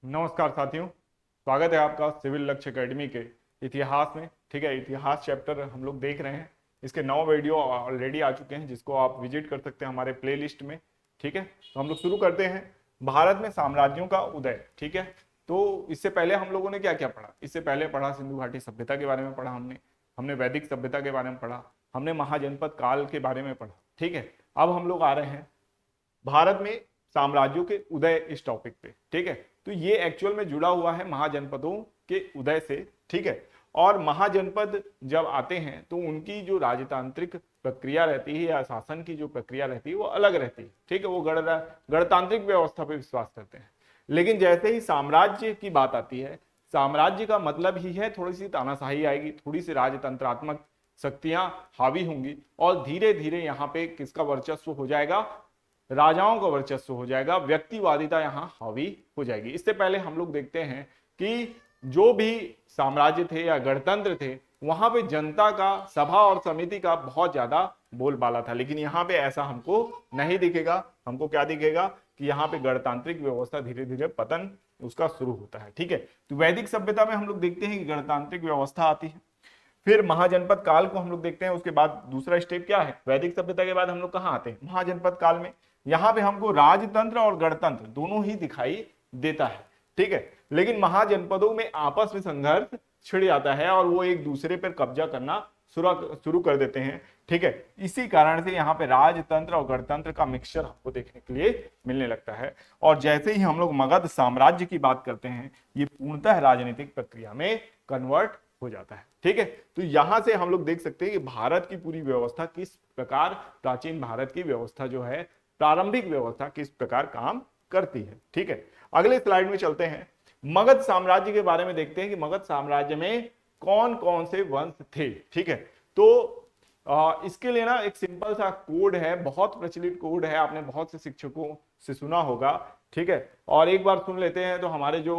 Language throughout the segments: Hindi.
नमस्कार साथियों, स्वागत है आपका सिविल लक्ष्य एकेडमी के इतिहास में। ठीक है, इतिहास चैप्टर हम लोग देख रहे हैं। इसके 9 वीडियो ऑलरेडी आ चुके हैं जिसको आप विजिट कर सकते हैं हमारे प्लेलिस्ट में। ठीक है, तो हम लोग शुरू करते हैं। भारत में साम्राज्यों का उदय। ठीक है, तो इससे पहले हम लोगों ने क्या क्या पढ़ा? इससे पहले पढ़ा सिंधु घाटी सभ्यता के बारे में पढ़ा हमने हमने वैदिक सभ्यता के बारे में पढ़ा, हमने महाजनपद काल के बारे में पढ़ा। ठीक है, अब हम लोग आ रहे हैं भारत में साम्राज्यों के उदय इस टॉपिक पे। ठीक है, तो ये एक्चुअल में जुड़ा हुआ है महाजनपदों के उदय से। ठीक है, और महाजनपद जब आते हैं तो उनकी जो राजतांत्रिक प्रक्रिया रहती है या शासन की जो प्रक्रिया रहती है वो अलग रहती है। ठीक है, वो गणतांत्रिक व्यवस्था पे विश्वास करते हैं। लेकिन जैसे ही साम्राज्य की बात आती है, साम्राज्य का मतलब ही है थोड़ी सी तानाशाही आएगी, थोड़ी सी राजतंत्रात्मक शक्तियां हावी होंगी और धीरे धीरे यहाँ पे किसका वर्चस्व हो जाएगा? राजाओं का वर्चस्व हो जाएगा, व्यक्तिवादिता यहाँ हावी हो जाएगी। इससे पहले हम लोग देखते हैं कि जो भी साम्राज्य थे या गणतंत्र थे वहां पे जनता का, सभा और समिति का बहुत ज्यादा बोलबाला था। लेकिन यहाँ पे ऐसा हमको नहीं दिखेगा। हमको क्या दिखेगा कि यहाँ पे गणतांत्रिक व्यवस्था धीरे धीरे पतन उसका शुरू होता है। ठीक है, तो वैदिक सभ्यता में हम लोग देखते हैं कि गणतांत्रिक व्यवस्था आती है। फिर महाजनपद काल को हम लोग देखते हैं। उसके बाद दूसरा स्टेप क्या है? वैदिक सभ्यता के बाद हम लोग कहाँ आते हैं? महाजनपद काल में। यहाँ पे हमको राजतंत्र और गणतंत्र दोनों ही दिखाई देता है। ठीक है, लेकिन महाजनपदों में आपस में संघर्ष छिड़ जाता है और वो एक दूसरे पर कब्जा करना शुरू कर देते हैं। ठीक है, इसी कारण से यहाँ पे राजतंत्र और गणतंत्र का मिक्सचर हमको देखने के लिए मिलने लगता है। और जैसे ही हम लोग मगध साम्राज्य की बात करते हैं, ये पूर्णतः राजनीतिक प्रक्रिया में कन्वर्ट हो जाता है। ठीक है, तो यहां से हम लोग देख सकते हैं कि भारत की पूरी व्यवस्था किस प्रकार, प्राचीन भारत की व्यवस्था जो है, प्रारंभिक व्यवस्था किस प्रकार काम करती है। ठीक है, अगले स्लाइड में चलते हैं। मगध साम्राज्य के बारे में देखते हैं कि मगध साम्राज्य में कौन कौन से वंश थे। ठीक है, तो इसके लिए ना एक सिंपल सा कोड है, बहुत प्रचलित कोड है, आपने बहुत से शिक्षकों से सुना होगा। ठीक है, और एक बार सुन लेते हैं तो हमारे जो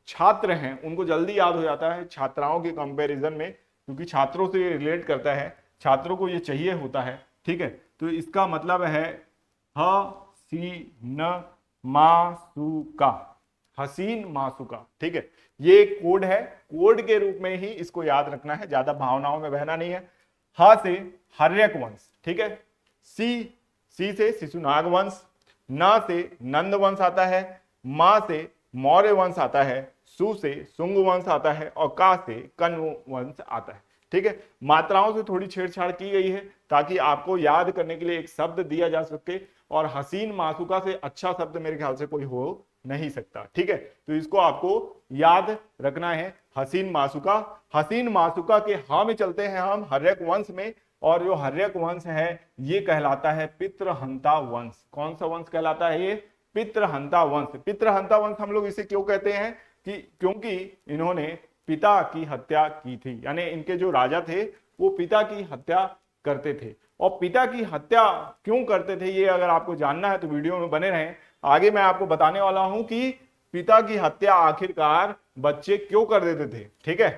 छात्र हैं उनको जल्दी याद हो जाता है छात्राओं के कंपैरिजन में, क्योंकि छात्रों से रिलेट करता है, छात्रों को ये चाहिए होता है। ठीक है, तो इसका मतलब है हसीन मासुका, हसीन मासुका। ठीक है, ये एक कोड है, कोड के रूप में ही इसको याद रखना है, ज्यादा भावनाओं में बहना नहीं है। ह से हर्यक वंश। ठीक है, सी से शिशुनाग वंश, न से नंद वंश आता है, मा से मौर्य वंश आता है, सु से सुंग वंश आता है और का से कण्व वंश आता है। ठीक है, मात्राओं से थोड़ी छेड़छाड़ की गई है ताकि आपको याद करने के लिए एक शब्द दिया जा सके, और हसीन मासुका से अच्छा शब्द मेरे ख्याल से कोई हो नहीं सकता। ठीक है, तो इसको आपको याद रखना है, हसीन मासुका। हसीन मासुका के हा में चलते हैं हम हर्यक वंश में, और जो हर्यक वंश है ये कहलाता है पितृहंता वंश। कौन सा वंश कहलाता है? ये पितृहंता वंश। पितृहंता वंश हम लोग इसे क्यों कहते हैं? कि क्योंकि इन्होंने पिता की हत्या की थी, यानी इनके जो राजा थे वो पिता की हत्या करते थे। और पिता की हत्या क्यों करते थे ये अगर आपको जानना है तो वीडियो में बने रहें। आगे मैं आपको बताने वाला हूं कि पिता की हत्या आखिरकार बच्चे क्यों कर देते थे। ठीक है,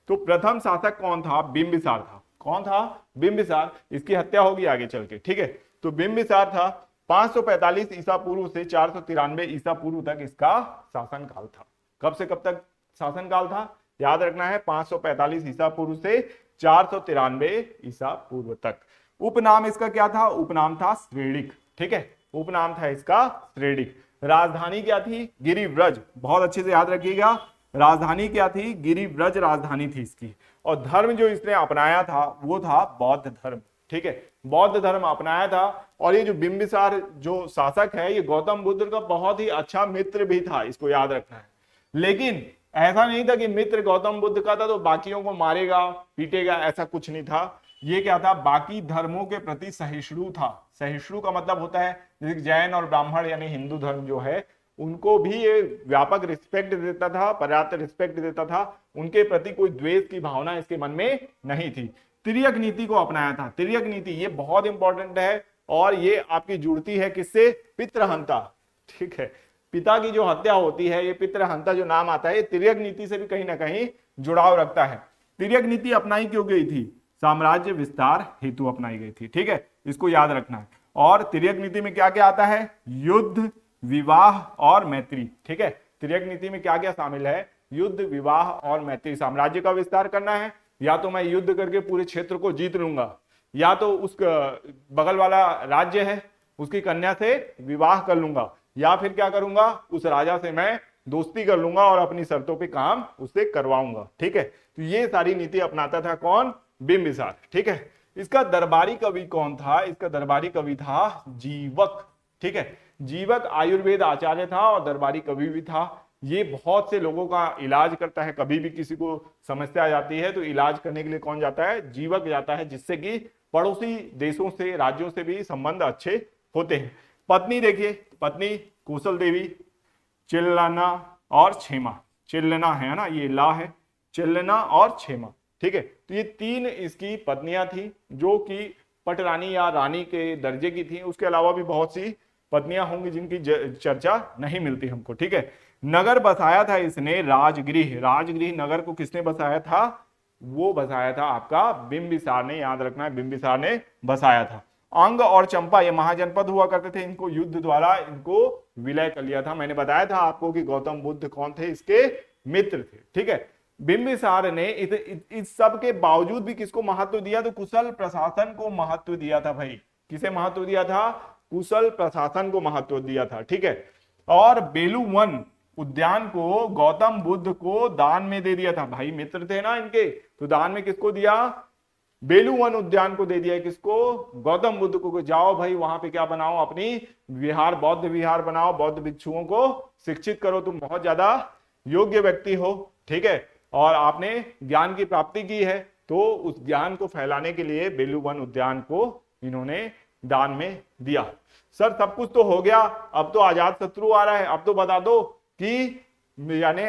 तो प्रथम शासक कौन था? बिंबिसार था। कौन था? बिंबिसार। इसकी हत्या होगी आगे चल के। ठीक है, तो बिंबिसार था। 545 ईसा पूर्व से 493 ईसा पूर्व तक इसका शासन काल था। कब से कब तक शासन काल था? याद रखना है, 545 ईसा पूर्व से 493 ईसा पूर्व तक। उपनाम इसका क्या था? उपनाम था श्रेणिक। ठीक है, उपनाम था इसका श्रेणिक। राजधानी क्या थी? गिरिव्रज। बहुत अच्छे से याद रखिएगा, राजधानी क्या थी? गिरिव्रज राजधानी थी इसकी। और धर्म जो इसने अपनाया था वो था बौद्ध धर्म। ठीक है, बौद्ध धर्म अपनाया था। और ये जो बिंबिसार जो शासक है ये गौतम बुद्ध का बहुत ही अच्छा मित्र भी था, इसको याद रखना है। लेकिन ऐसा नहीं था कि मित्र गौतम बुद्ध का था तो बाकियों को मारेगा पीटेगा, ऐसा कुछ नहीं था। ये क्या था? बाकी धर्मों के प्रति सहिष्णु था। सहिष्णु का मतलब होता है जैसे जैन और ब्राह्मण यानी हिंदू धर्म जो है उनको भी ये व्यापक रिस्पेक्ट देता था, पर्याप्त रिस्पेक्ट देता था। उनके प्रति कोई द्वेष की भावना इसके मन में नहीं थी। तिर्यक नीति को अपनाया था। तिर्यक नीति ये बहुत इंपॉर्टेंट है और ये आपकी जुड़ती है किससे? पितृहंता। ठीक है, पिता की जो हत्या होती है, ये पितृहंता जो नाम आता है, ये तिर्यक नीति से भी कहीं ना कहीं जुड़ाव रखता है। तिर्यक नीति अपनाई क्यों गई थी? साम्राज्य विस्तार हेतु अपनाई गई थी। ठीक है, इसको याद रखना है। और तिर्यक नीति में क्या क्या आता है? युद्ध, विवाह और मैत्री। ठीक है, तिर्यक नीति में क्या क्या शामिल है? युद्ध, विवाह और मैत्री। साम्राज्य का विस्तार करना है, या तो मैं युद्ध करके पूरे क्षेत्र को जीत लूंगा, या तो उस बगल वाला राज्य है उसकी कन्या से विवाह कर लूंगा, या फिर क्या करूंगा, उस राजा से मैं दोस्ती कर लूंगा और अपनी शर्तों पे काम उससे करवाऊंगा। ठीक है, तो ये सारी नीति अपनाता था कौन? बिंबिसार। ठीक है, इसका दरबारी कवि कौन था? इसका दरबारी कवि था जीवक। ठीक है, जीवक आयुर्वेद आचार्य था और दरबारी कवि भी था। ये बहुत से लोगों का इलाज करता है, कभी भी किसी को समस्या आ जाती है तो इलाज करने के लिए कौन जाता है? जीवक जाता है, जिससे कि पड़ोसी देशों से, राज्यों से भी संबंध अच्छे होते हैं। पत्नी देखिए, पत्नी कौशल देवी, चिल्लना और क्षेमा। चिल्लना है ना, ये ला है, चिल्लना और क्षेमा। ठीक है, तो ये तीन इसकी पत्नियां थी जो कि पटरानी या रानी के दर्जे की थी। उसके अलावा भी बहुत सी पत्नियां होंगी जिनकी चर्चा नहीं मिलती हमको। ठीक है, नगर बसाया था इसने राजगृह। राजगृह नगर को किसने बसाया था? वो बसाया था आपका बिंबिसार ने, याद रखना है, बिंबिसार ने बसाया था। अंग और चंपा ये महाजनपद हुआ करते थे, इनको युद्ध द्वारा इनको विलय कर लिया था। मैंने बताया था आपको कि गौतम बुद्ध कौन थे? इसके मित्र थे। ठीक है, बिंबिसार ने इस सब के बावजूद भी किसको महत्व दिया? तो कुशल प्रशासन को महत्व दिया था भाई। किसे महत्व दिया था? कुशल प्रशासन को महत्व दिया था। ठीक है, और बेलूवन उद्यान को गौतम बुद्ध को दान में दे दिया था। भाई मित्र थे ना इनके, तो दान में किसको दिया? बेलूवन उद्यान को दे दिया। किसको? गौतम बुद्ध को। जाओ भाई वहां पे क्या बनाओ? अपनी विहार, बौद्ध विहार बनाओ, बौद्ध भिक्षुओं को शिक्षित करो, तुम बहुत ज्यादा योग्य व्यक्ति हो। ठीक है, और आपने ज्ञान की प्राप्ति की है, तो उस ज्ञान को फैलाने के लिए बेलूवन उद्यान को इन्होंने दान में दिया। सर सब कुछ तो हो गया, अब तो अजात शत्रु आ रहा है, अब तो बता दो कि यानी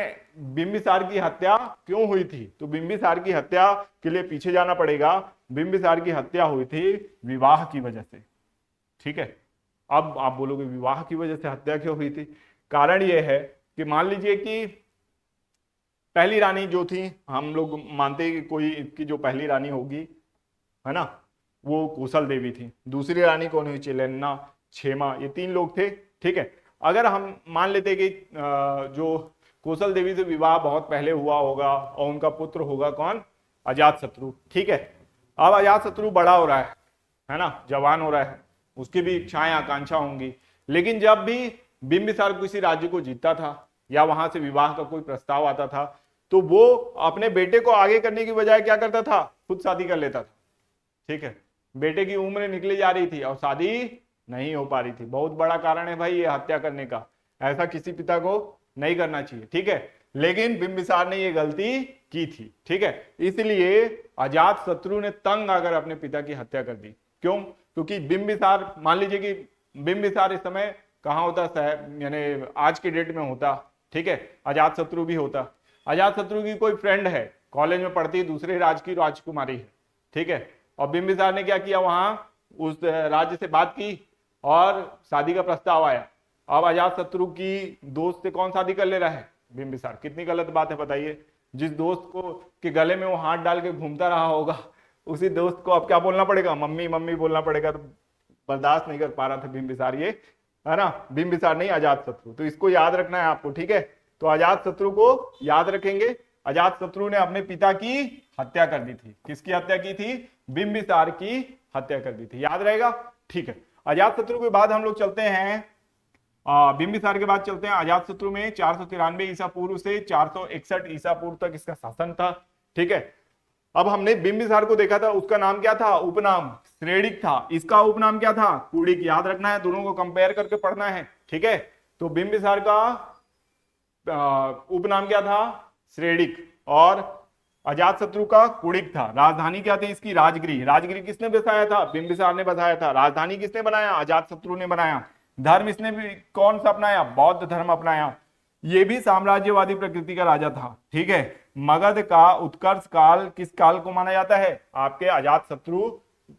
बिंबिसार की हत्या क्यों हुई थी? तो बिंबिसार की हत्या के लिए पीछे जाना पड़ेगा। बिंबिसार की हत्या हुई थी विवाह की वजह से। ठीक है, अब आप बोलोगे विवाह की वजह से हत्या क्यों हुई थी? कारण यह है कि मान लीजिए कि पहली रानी जो थी, हम लोग मानते हैं कि कोई इसकी जो पहली रानी होगी, है ना, वो कौशल देवी थी। दूसरी रानी कौन हुई? चिल्लना, क्षेमा, ये तीन लोग थे। ठीक है, अगर हम मान लेते कि जो कौशल देवी से विवाह बहुत पहले हुआ होगा और उनका पुत्र होगा कौन? अजातशत्रु। ठीक है, अब अजातशत्रु बड़ा हो रहा है ना, जवान हो रहा है, उसकी भी इच्छाएं आकांक्षा होंगी। लेकिन जब भी बिंबिसार किसी राज्य को जीतता था या वहां से विवाह का कोई प्रस्ताव आता था, तो वो अपने बेटे को आगे करने की बजाय क्या करता था? खुद शादी कर लेता था। ठीक है, बेटे की उम्र निकली जा रही थी और शादी नहीं हो पा रही थी। बहुत बड़ा कारण है भाई ये हत्या करने का, ऐसा किसी पिता को नहीं करना चाहिए। ठीक है, लेकिन बिंबिसार ने ये गलती की थी। ठीक है, इसलिए अजातशत्रु ने तंग आकर अपने पिता की हत्या कर दी। क्यों? क्योंकि बिंबिसार, मान लीजिए कि बिंबिसार इस समय कहाँ होता है, यानी आज के डेट में होता। ठीक है, अजातशत्रु भी होता। अजातशत्रु की कोई फ्रेंड है, कॉलेज में पढ़ती, दूसरे राज्य की राजकुमारी है। ठीक है, और बिंबिसार ने क्या किया? वहां उस राज्य से बात की और शादी का प्रस्ताव आया। अब अजातशत्रु की दोस्त से कौन शादी कर ले रहा है? बिंबिसार। कितनी गलत बात है बताइए। जिस दोस्त को के गले में वो हाथ डाल के घूमता रहा होगा, उसी दोस्त को अब क्या बोलना पड़ेगा? मम्मी मम्मी बोलना पड़ेगा। तो बर्दाश्त नहीं कर पा रहा था बिंबिसार, ये है ना, बिंबिसार नहीं अजातशत्रु। तो इसको याद रखना है आपको। ठीक है, तो अजातशत्रु को याद रखेंगे। अजातशत्रु ने अपने पिता की हत्या कर दी थी। किसकी हत्या की थी? बिंबिसार की हत्या कर दी थी, याद रहेगा। ठीक है, अजातशत्रु के बाद हम लोग चलते हैं, बिंबिसार के बाद चलते हैं अजातशत्रु में 493 ईसा पूर्व से 461 ईसा पूर्व तक इसका शासन था। ठीक है, अब हमने बिंबिसार को देखा था, उसका नाम क्या था? उपनाम श्रेणिक था। इसका उपनाम क्या था? कुड़िक। याद रखना है, दोनों को कंपेयर करके पढ़ना है। ठीक है, तो बिंबिसार का उपनाम क्या था? श्रेणिक, और अजातशत्रु का कुड़िक था। राजधानी क्या थी इसकी? राजगृह। राजगृह किसने बसाया था? बिंबिसार ने बसाया था। राजधानी किसने बनाया? अजातशत्रु ने बनाया। धर्म इसने भी कौन सा अपनाया? बौद्ध धर्म अपनाया। ये भी साम्राज्यवादी प्रकृति का राजा था। ठीक है, मगध का उत्कर्ष काल किस काल को माना जाता है? आपके अजातशत्रु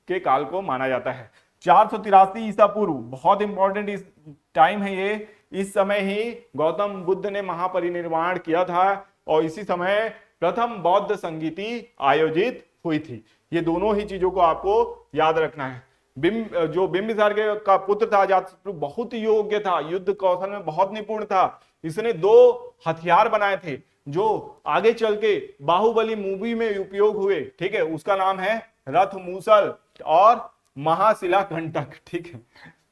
के काल को माना जाता है। 483 ईसा पूर्व, बहुत इंपॉर्टेंट इस टाइम है ये। इस समय ही गौतम बुद्ध ने महापरिनिर्वाण किया था और इसी समय प्रथम बौद्ध संगीति आयोजित हुई थी। ये दोनों ही चीजों को आपको याद रखना है। जो बिंबिसार के का पुत्र था अजातशत्रु बहुत योग्य था, युद्ध कौशल में बहुत निपुण था। इसने 2 हथियार बनाए थे जो आगे चल के बाहुबली मूवी में उपयोग हुए, ठीक है। उसका नाम है रथ मूसल और महाशिला कंटक, ठीक है।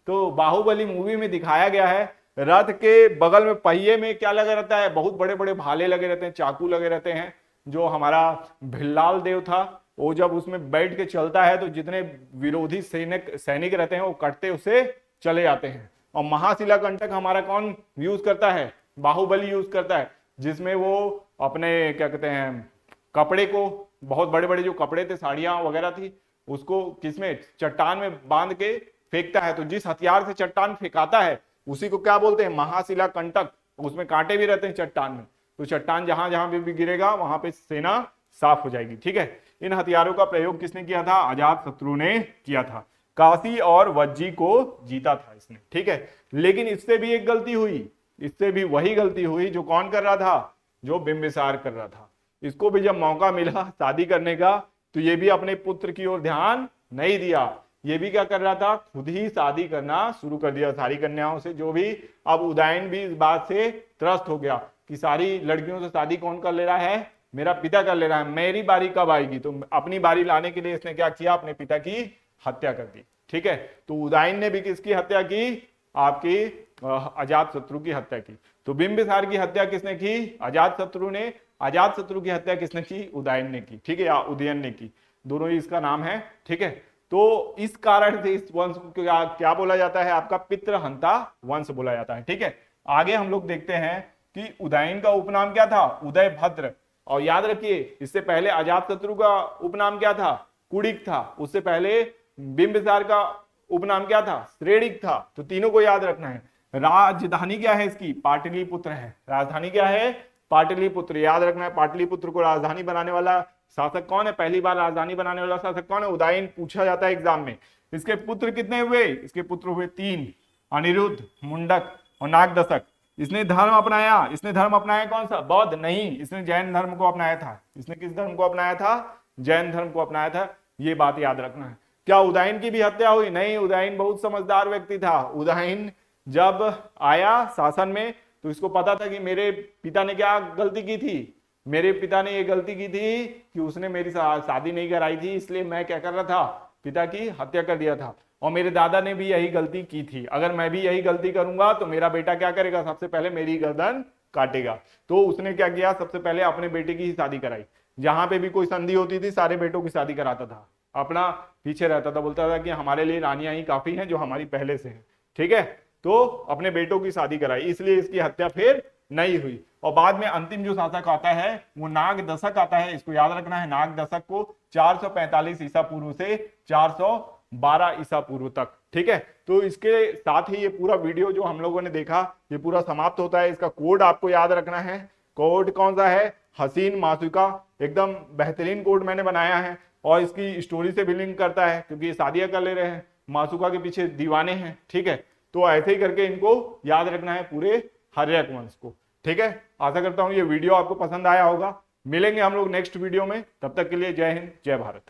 तो बाहुबली मूवी में दिखाया गया है रथ के बगल में पहिए में क्या लगा रहता है, बहुत बड़े बड़े भाले लगे रहते हैं, चाकू लगे रहते हैं। जो हमारा भिल्लाल देव था वो जब उसमें बैठ के चलता है तो जितने विरोधी सैनिक रहते हैं वो कटते उसे चले जाते हैं। और महाशिला कंटक हमारा कौन यूज करता है, बाहुबली यूज करता है, जिसमें वो अपने क्या कहते हैं कपड़े को, बहुत बड़े बड़े जो कपड़े थे, साड़ियां वगैरह थी, उसको किसमें, चट्टान में बांध के फेंकता है। तो जिस हथियार से चट्टान फेंकाता है उसी को क्या बोलते हैं, महाशिला कंटक। उसमें कांटे भी रहते हैं चट्टान में, तो चट्टान जहां जहां भी गिरेगा वहां पे सेना साफ हो जाएगी, ठीक है। इन हथियारों का प्रयोग किसने किया था, अजातशत्रु ने किया था। काशी और वज्जी को जीता था इसने, ठीक है। लेकिन इससे भी एक गलती हुई, इससे भी वही गलती हुई जो कौन कर रहा था, जो बिंबिसार कर रहा था। इसको भी जब मौका मिला शादी करने का तो ये भी अपने पुत्र की ओर ध्यान नहीं दिया, ये भी क्या कर रहा था, खुद ही शादी करना शुरू कर दिया सारी कन्याओं से। जो भी अब उदयन भी इस बात से त्रस्त हो गया कि सारी लड़कियों से शादी कौन कर ले रहा है, मेरा पिता कर ले रहा है, मेरी बारी कब आएगी। तो अपनी बारी लाने के लिए इसने क्या किया, अपने पिता की हत्या कर दी, ठीक है। तो उदयन ने भी किसकी हत्या की, आपकी अजातशत्रु की हत्या की। तो बिंबिसार की हत्या किसने की, अजातशत्रु ने। अजातशत्रु की हत्या किसने की, उदयन ने की, ठीक है, या उदयन ने की, दोनों ही इसका नाम है, ठीक है। तो इस कारण से इस वंश को क्या बोला जाता है, आपका पितृहंता वंश बोला जाता है, ठीक है। आगे हम लोग देखते हैं कि उदयन का उपनाम क्या था, उदयभद्र। और याद रखिए इससे पहले अजातशत्रु का उपनाम क्या था, कुड़िक था। उससे पहले बिंबिसार का उपनाम क्या था, श्रेणिक था। तो तीनों को याद रखना है। राजधानी क्या है इसकी, पाटलिपुत्र है। राजधानी क्या है, पाटलिपुत्र। याद रखना है पाटलिपुत्र को राजधानी बनाने वाला शासक कौन है, पहली बार राजधानी बनाने वाला शासक कौन है, उदयन। पूछा जाता है एग्जाम में। इसके पुत्र कितने हुए, इसके पुत्र हुए 3, अनिरुद्ध, मुंडक और नागदशक। इसने धर्म अपनाया, इसने धर्म अपनाया कौन सा, बौद्ध नहीं, इसने जैन धर्म को अपनाया था। इसने किस धर्म को अपनाया था, जैन धर्म को अपनाया था। ये बात याद रखना है। क्या उदयन की भी हत्या हुई, नहीं। उदयन बहुत समझदार व्यक्ति था। उदयन जब आया शासन में तो इसको पता था कि मेरे पिता ने क्या गलती की थी, मेरे पिता ने ये गलती की थी कि उसने मेरी शादी नहीं कराई थी, इसलिए मैं क्या कर रहा था, पिता की हत्या कर दिया था। और मेरे दादा ने भी यही गलती की थी, अगर मैं भी यही गलती करूंगा तो मेरा बेटा क्या करेगा, सबसे पहले मेरी गर्दन काटेगा। तो उसने क्या किया, सबसे पहले अपने बेटे की ही शादी कराई। जहां पे भी कोई संधि होती थी सारे बेटों की शादी कराता था, अपना पीछे रहता था, बोलता था कि हमारे लिए रानियां ही काफी हैं जो हमारी पहले से हैं, ठीक है। तो अपने बेटों की शादी कराई, इसलिए इसकी हत्या फिर नहीं हुई। और बाद में अंतिम जो शासक आता है वो नागदशक आता है। इसको याद रखना है, नागदशक को 445 ईसा पूर्व से 412 ईसा पूर्व तक, ठीक है। तो इसके साथ ही ये पूरा वीडियो जो हम लोगों ने देखा ये पूरा समाप्त होता है। इसका कोड आपको याद रखना है। कोड कौन सा है, हसीन मासूका। एकदम बेहतरीन कोड मैंने बनाया है और इसकी स्टोरी से भी लिंक करता है क्योंकि ये शादियां कर ले रहे हैं, मासूका के पीछे दीवाने हैं, ठीक है। तो ऐसे ही करके इनको याद रखना है पूरे हर्यक वंश को, ठीक है। आशा करता हूं ये वीडियो आपको पसंद आया होगा। मिलेंगे हम लोग नेक्स्ट वीडियो में, तब तक के लिए जय हिंद, जय भारत।